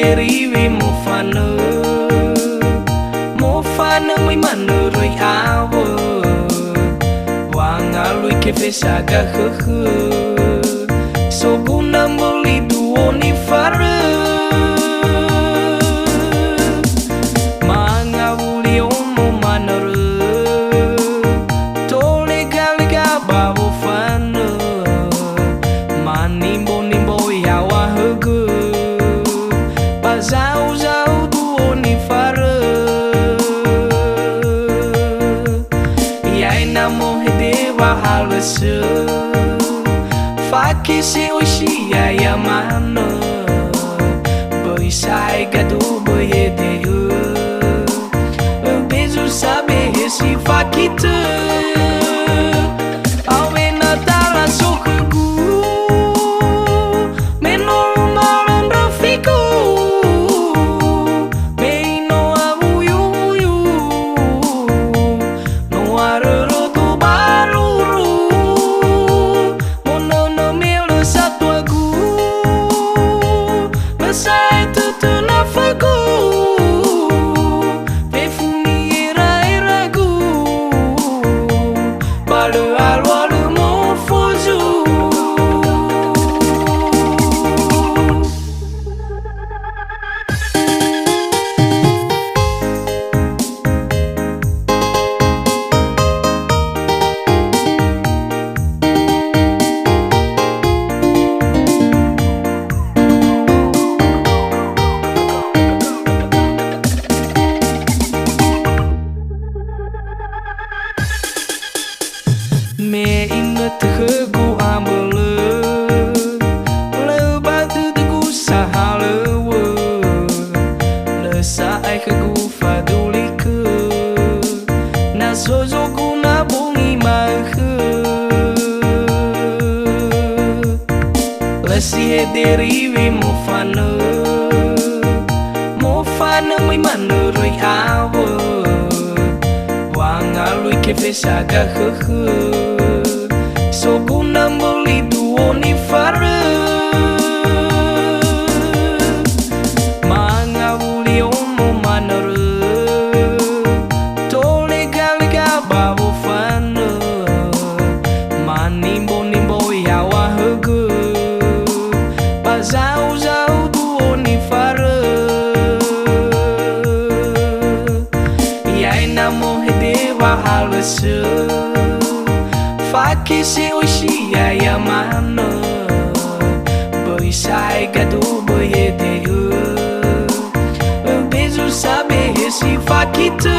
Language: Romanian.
derive mo fana muy mano rồi áo wang alui ke fesaga so guna moli duo ni fara manga uli omo manor tole galiga babo fana manimbo nimbo yawa hugu bazau zau duo ni fara yai namo hedewa halsu Faki se oshi ya mano Boi sai gado boi edeu Beijo sabe esse fakita Ao enatala sokugu Menor malandro fico Bem no abuyu No aroro do baruru Sai tutu na fagu Pefunira iragu Balu alwalu mofuzu Me ingat hegu ambele Lebat tegu sahalewe Lesa ai hegu fadulike Na sozoku na bungi mahe Lesi derive mo fana muy maneroi awe Wang alui ke fesaga So guna moli duo ni fara Manga uli omo manara Tole galiga babo fana Manimbo nimbo yawa hugu Bazau zau duo ni fara Yai namo hedewa halsu Faki se oshi ya mano Boi sai gado boi edeu Beijo sabe esse fakita